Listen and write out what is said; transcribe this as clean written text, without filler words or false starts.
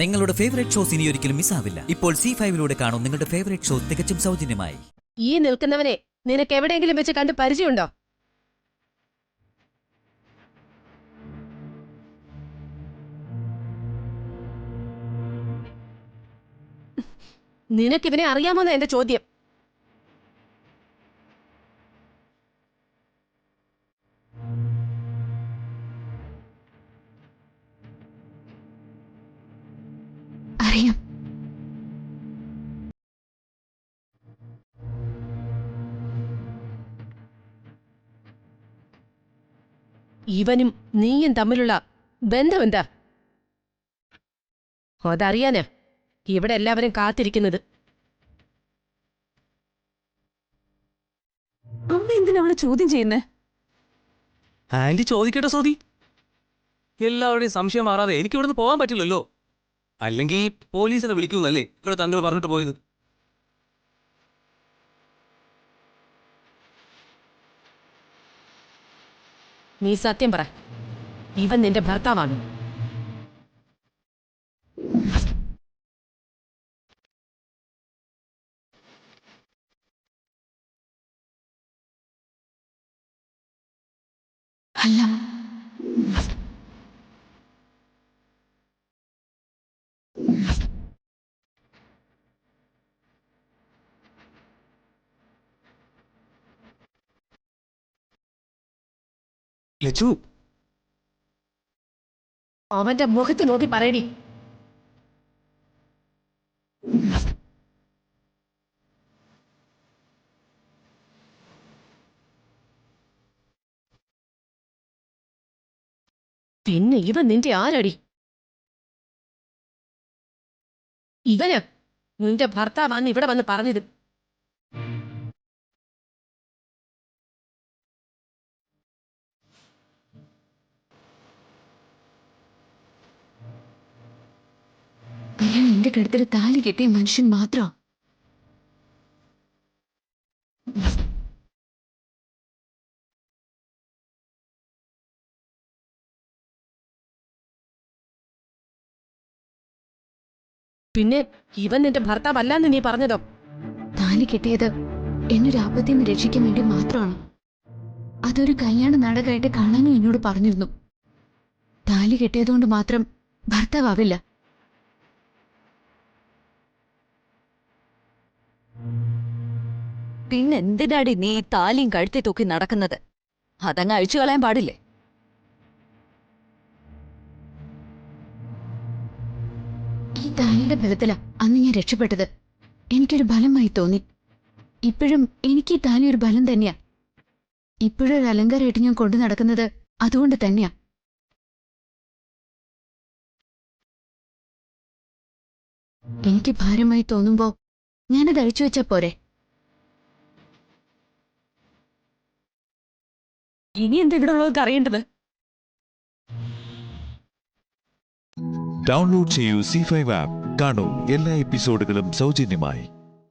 നിങ്ങളുടെ favourite shows ഇനി ഒരിക്കലും മിസ്സാവില്ല. ഇപ്പോൾ C5-ലൂടെ കാണും നിങ്ങളുടെ ഫേവറേറ്റ് ഷോ തികച്ചും സൗജന്യമായി. ഈ നിൽക്കുന്നവനെ നിനക്ക് എവിടെയെങ്കിലും വെച്ച് കണ്ട് പരിചയമുണ്ടോ? നിനക്കിവനെ അറിയാമോന്ന എന്റെ ചോദ്യം. അറിയാം. ഇവനും നീയും തമ്മിലുള്ള ബന്ധമെന്താ? അതറിയാനാ ഇവിടെ എല്ലാവരും കാത്തിരിക്കുന്നത്. അമ്മ എന്തിനാ അവളെ ചോദ്യം ചെയ്യുന്നേ? ആന്റി ചോദിക്കട്ടെ സോദി. എല്ലാവരുടെയും സംശയം മാറാതെ എനിക്ക് ഇവിടുന്ന് പോകാൻ പറ്റില്ലല്ലോ. അല്ലെങ്കിൽ പോലീസിനെ വിളിക്കുന്നല്ലേ ഇവിടെ താങ്കൾ പറഞ്ഞിട്ട് പോയത്. നീ സത്യം പറ, ഇവൻ നിന്റെ ഭർത്താവാണ്? അല്ല. ലച്ചു, അവന്റെ മുഖത്ത് നോക്കി പറയടി. പിന്നെ ഇവൻ നിന്റെ ആരടി? ഇവന് നിന്റെ ഭർത്താവാന്ന് ഇവിടെ വന്ന് പറഞ്ഞത്. അയാൾ എന്റെ കഴുത്തിൽ താലി കെട്ടിയ മനുഷ്യൻ മാത്രം. പിന്നെ ഇവൻ നിന്റെ ഭർത്താവല്ലാന്ന് നീ പറഞ്ഞതോ? താലി കെട്ടിയത് എന്നൊരു ആപത്തിൽ നിന്ന് രക്ഷിക്കാൻ വേണ്ടി മാത്രമാണ്. അതൊരു കല്യാണ നാടകമായിട്ട് കാണാനും എന്നോട് പറഞ്ഞിരുന്നു. താലി കെട്ടിയതുകൊണ്ട് മാത്രം ഭർത്താവില്ല. പിന്നെന്തിനാടി നീ താലിയും കഴുത്തി തൂക്കി നടക്കുന്നത്? അതങ്ങ് അഴിച്ചു കളയാൻ പാടില്ലേ? ഈ താലിയുടെ ബലത്തിലാ അന്ന് ഞാൻ രക്ഷപ്പെട്ടത്. എനിക്കൊരു ബലമായി തോന്നി. ഇപ്പോഴും എനിക്ക് ഈ താലി ഒരു ബലം തന്നെയാ. ഇപ്പോഴൊരു അലങ്കാരമായിട്ട് ഞാൻ കൊണ്ടു നടക്കുന്നത് അതുകൊണ്ട് തന്നെയാ. എനിക്ക് ഭാരമായി തോന്നുമ്പോ ഞാനത് അഴിച്ചു വെച്ചാ പോരെ? ഇനി എന്താ ഇവിടെ ഉള്ളവർക്ക് അറിയേണ്ടത്? ഡൗൺലോഡ് ചെയ്യൂ C5 ആപ്പ്. കാണൂ എല്ലാ എപ്പിസോഡുകളും സൗജന്യമായി.